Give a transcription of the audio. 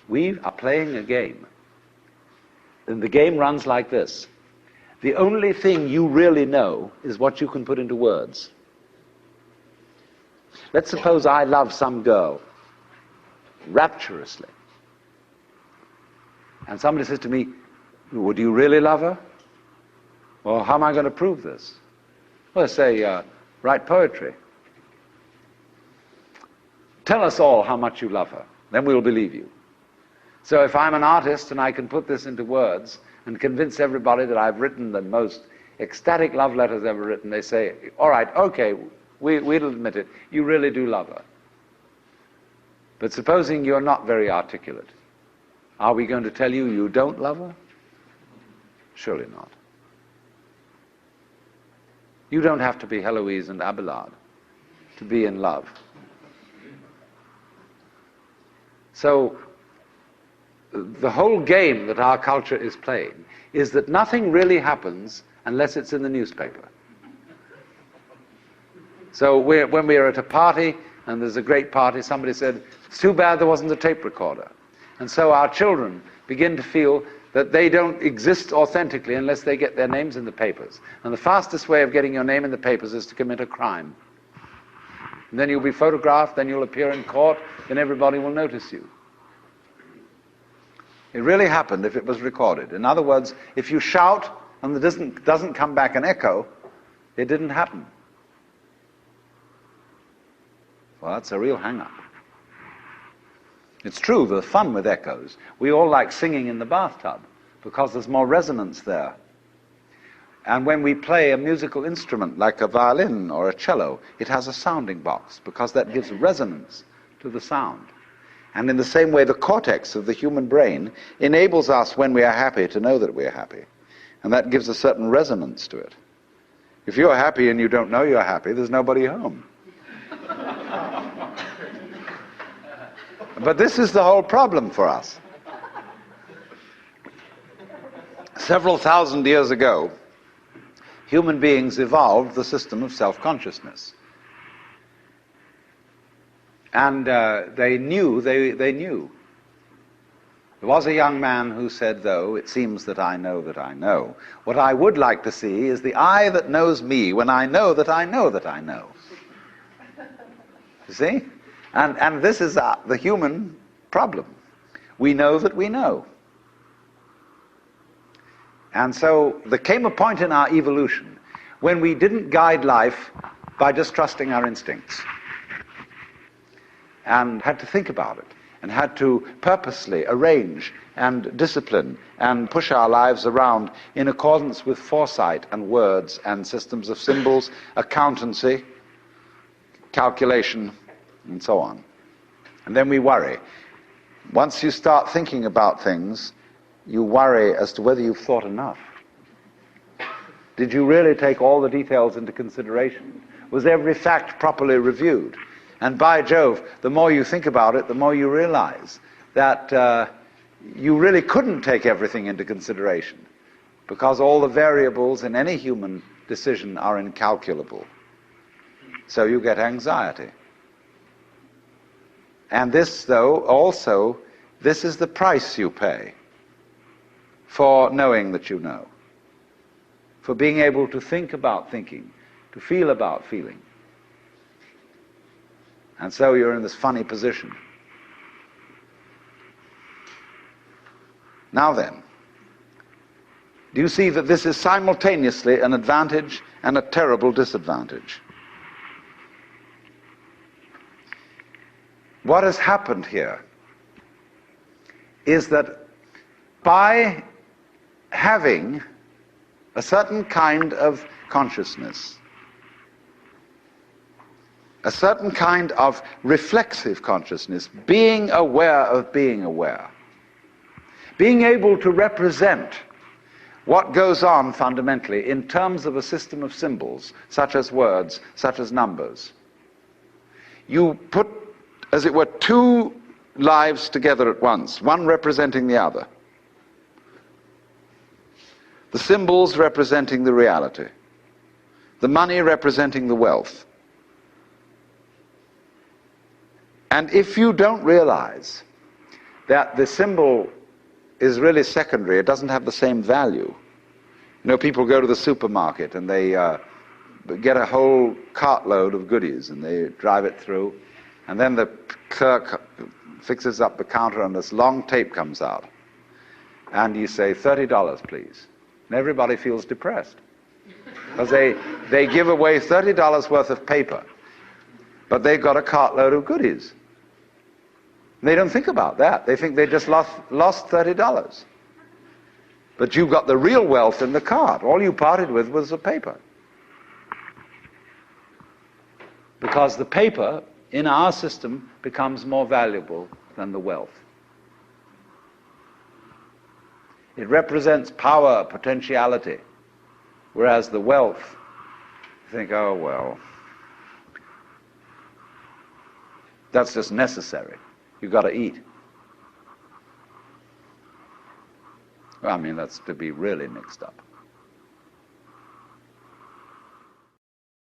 We are playing a game. And the game runs like this. The only thing you really know is what you can put into words. Let's suppose I love some girl rapturously. And somebody says to me, would you really love her? Well, how am I going to prove this? Well, I say, write poetry. Tell us all how much you love her. Then we'll believe you. So if I'm an artist and I can put this into words and convince everybody that I've written the most ecstatic love letters ever written, they say, all right, okay, we'll admit it. You really do love her. But supposing you're not very articulate, are we going to tell you you don't love her? Surely not. You don't have to be Heloise and Abelard to be in love. So the whole game that our culture is playing is that nothing really happens unless it's in the newspaper. So when we're at a party, and there's a great party, somebody said, it's too bad there wasn't a tape recorder. And so our children begin to feel that they don't exist authentically unless they get their names in the papers. And the fastest way of getting your name in the papers is to commit a crime. And then you'll be photographed, then you'll appear in court, then everybody will notice you. It really happened if it was recorded. In other words, if you shout and there doesn't come back an echo, it didn't happen. Well, that's a real hang-up. It's true, there's fun with echoes. We all like singing in the bathtub because there's more resonance there. And when we play a musical instrument like a violin or a cello, it has a sounding box because that gives resonance to the sound. And in the same way, the cortex of the human brain enables us, when we are happy, to know that we are happy. And that gives a certain resonance to it. If you're happy and you don't know you're happy, there's nobody home. But this is the whole problem for us. Several thousand years ago, human beings evolved the system of self-consciousness. And they knew. There was a young man who said, though, it seems that I know that I know. What I would like to see is the eye that knows me when I know that I know that I know. You see? And this is the human problem. We know that we know. And so there came a point in our evolution when we didn't guide life by just trusting our instincts, and had to think about it, and had to purposely arrange and discipline and push our lives around in accordance with foresight and words and systems of symbols, accountancy, calculation, and so on. And then we worry. Once you start thinking about things, you worry as to whether you've thought enough. Did you really take all the details into consideration? Was every fact properly reviewed? And by Jove, the more you think about it, the more you realize that you really couldn't take everything into consideration, because all the variables in any human decision are incalculable. So you get anxiety. And this, though, also, this is the price you pay for knowing that you know, for being able to think about thinking, to feel about feeling. And so you're in this funny position. Now then, do you see that this is simultaneously an advantage and a terrible disadvantage? What has happened here is that by having a certain kind of consciousness, a certain kind of reflexive consciousness, being aware of being aware, being able to represent what goes on fundamentally in terms of a system of symbols, such as words, such as numbers. You put, as it were, two lives together at once, one representing the other. The symbols representing the reality, the money representing the wealth. And if you don't realize that the symbol is really secondary. It doesn't have the same value. You know, people go to the supermarket and they get a whole cartload of goodies and they drive it through, and then the clerk fixes up the counter and this long tape comes out. And you say, $30, please. And everybody feels depressed. Because they give away $30 worth of paper, but they've got a cartload of goodies. And they don't think about that. They think they just lost $30. But you've got the real wealth in the cart. All you parted with was the paper. Because the paper, in our system, becomes more valuable than the wealth. It represents power, potentiality. Whereas the wealth, you think, oh, well, that's just necessary. You've got to eat. Well, I mean, that's to be really mixed up.